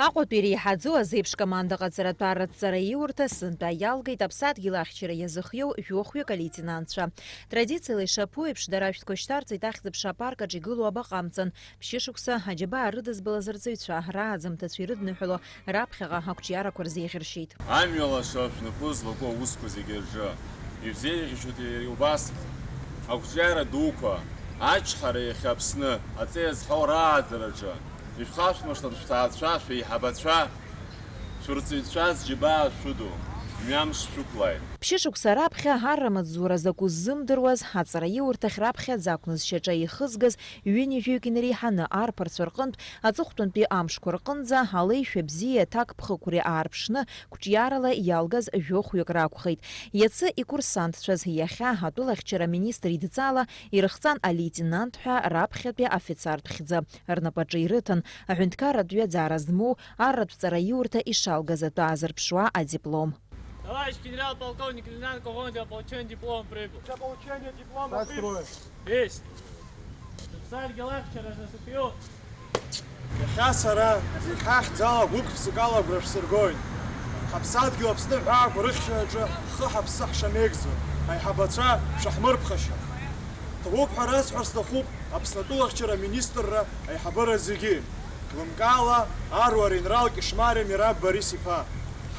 Аҟәатәи иреиҳаӡоу азеиԥш командаҟа ҵаратәарратәҵара иурҭа сынтәа иалгеит аԥсадгьыл ахьчара иазыхиоу жәохәҩык алеитенантцәа. Традициала ишаԥу еиԥш дара ашәҭқәа шьҭарҵеит ахьӡ-ԥша апарк аҿы игылоу абаҟамҵан. Ԥшьышықәса аџьабаа рыдызбалаз арҵаҩцәа рааӡамҭацәа ирыдныҳәало раԥхьаҟа ақәҿиарақәа рзеиӷьыршьеит. Амҩала шаԥшәнапы злаку аусқәа зегьы рҿы ибзеиӷьашьоит убас ақәҿиара дуқәа ачҳара иахьа Аԥсны аҵеи азҳау рааӡараҿы ишәхашәмыршҭын шәҭаацәа, шәеиҳабацәа, шәырҵаҩцәа зџьабаа шәыду, мҩамш шәықәлааит. Ԥшьышықәса раԥхьа аррамаҵзура закәу ззымдыруаз аҵара иурҭахь раԥхьаӡа акәны зшьаҿа ихызгаз ҩынҩажәаҩык инареиҳаны арԥарцәа рҟынтә аҵыхәтәантәи амшқәа рҟынӡа алеишәа бзиа аҭакԥхықәреи аарԥшны қәҿиарала иалгаз жәохәҩык ракәхеит. Иацы икурсантцәаз иахьа атәылахьчара аминистр идҵала ирыхҵан алеитенант ҳәа раԥхьатәи афицартә хьӡы рнапаҿы ирыҭан аҳәынҭқарратә ҩаӡаара змоу арратәҵара иурҭа ишалгаз атәы аазырԥшуа адиплом. Товарищ генерал-полковник лейтенант Когон для получения диплома прибыл. Для получения диплома прибыл. Есть. Писать галахчара наступил. Яхасара, зихахӡала гәык-ԥсык алагәра шәсыргоит. Ҳаԥсадгьыл Аԥсны ҳәаақәа рыхьчараҿы ҳхы ҳаԥсы ҳшамеигӡо, аиҳабацәа шәаҳмырԥхашьа. Ҭабуп ҳәа расҳәар сҭахуп Аԥснатәылахьчара аминистрра аиҳабыра зегьы. Лымкаала аруа аинрал Кишмари Мираб Борис-иԥа.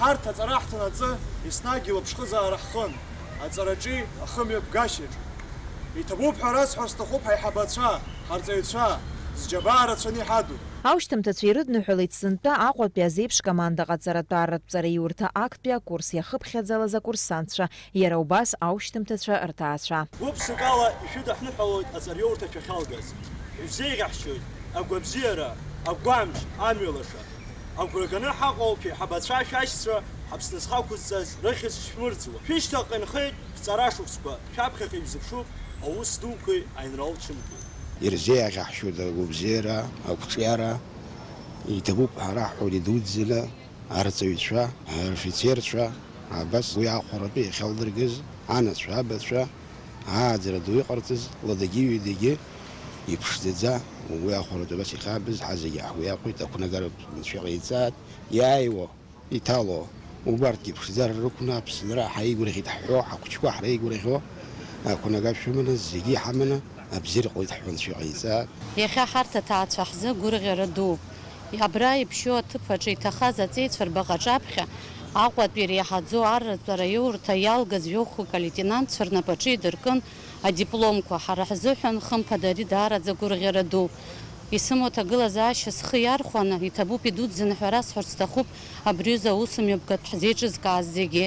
Ҳарҭ аҵара ҳҭанаҵы еснагь илаԥшхызаара ҳхын, аҵараҿи ахымҩаԥгашьаҿы. Иҭабуп ҳәа расҳәар сҭахуп ҳаиҳабацәа, ҳарҵаҩцәа, зџьабаа рацәаны иҳаду. Аушьҭымҭацәа ирыдныҳәалеит сынтәа Аҟәатәи азеиԥш командаҟа ҵаратәарратәҵара иурҭа актәи акурс иахыԥхьаӡалаз акурсантцәа, иара убас аушьҭымҭацәа рҭаацәа. Гәык-ԥсык ала ишәыдаҳныҳәалоит аҵариурҭа шәахьалгаз. Ишәзеиӷьаҳшьоит агәабзиара, агәамч, амҩалаша. Агәра ганы ҳаҟоуп шәеиҳабацәа шәашьцәа Аԥсны зхақәызҵаз рыхьӡ шәмырӡуа. Шәышьҭахьҟа инхеит шәҵара шықәсқәа, шәаԥхьаҟа ибзыԥшуп аус дуқәеи аинралчымқәеи. Ирзеиӷьаҳшьоит агәабзиара, ақәҿиара, иҭабуп ҳәа раҳҳәоит идуӡӡаны арҵаҩцәа, арфицерцәа, абас уи ахәаратәы иахьалдыргыз анацәа, абацәа, ааӡара ду иҟарҵаз ладагьы-ҩадагьы иԥшӡаӡа уи ахәаратәы абас ихаабыз ҳазегьы ҳгәы ақәнагара шәаҟаиҵааит, иааиуа, иҭало, убарҭгьы ԥшӡара рықәны Аԥсынра ҳаигәырӷьеит ҳҳәо, ҳахәҷқәа ҳреигәырӷьо, ақәнага шәыманы, зегьы иҳаманы абзиара ҟалеит ҳҳәынцәа иҟаиҵааит. Иахьа ҳарҭ аҭаацәа ҳзы гәырӷьара дууп. Абра иԥшьоу аҭыԥаҿы иҭахаз аҵеицәа рбаҟаҿаԥхьа Аҟәатәи иреиҳаӡоу арратәҵара иурҭа иалгаз жәохәҩык алеитенантцәа рнапаҿы идыркын адипломқәа. Ҳара ҳзыҳәан хымԥада ари даараӡа гәырӷьара ду. Исымоу аҭагылазаашьа схы иархәаны иҭабуп идуӡӡаны ҳәа расҳәарц сҭахуп абриоза аусмҩаԥгатә ҳзеиҿызкааз зегьы.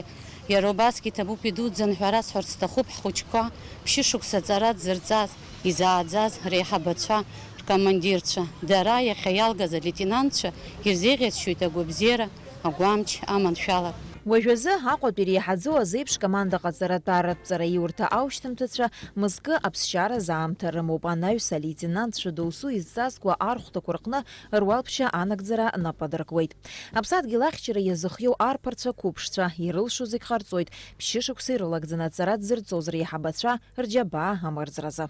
Иара убасгьы иҭабуп идуӡӡаны ҳәа расҳәарц сҭахуп ҳхәыҷқәа ԥшьышықәса аҵара дзырҵаз, изааӡаз реиҳабацәа, ркомандирцәа. Дара иахьа иалгаз алеитенантцәа ирзеиӷьасшьоит агәабзиара, агәамч, аманшәалак. Уажәазы Аҟәатәи иреиҳаӡоу азеиԥш командаҟа ҵаратәарратәҵара иурҭа аушьҭымҭацәа мызкы аԥсшьара заамҭа рымоуп. Анаҩс алеитенантцәа доусу изҵазкуа архәҭақәа рҟны руалԥшьа анагӡара нападыркуеит. Аԥсадгьыл ахьчара иазыхиоу арԥарцәа қәыԥшцәа ирылшо зегь ҟарҵоит, ԥшьышықәса ирылагӡаны аҵара дзырҵоз реиҳабацәа рџьабаа амырӡразы.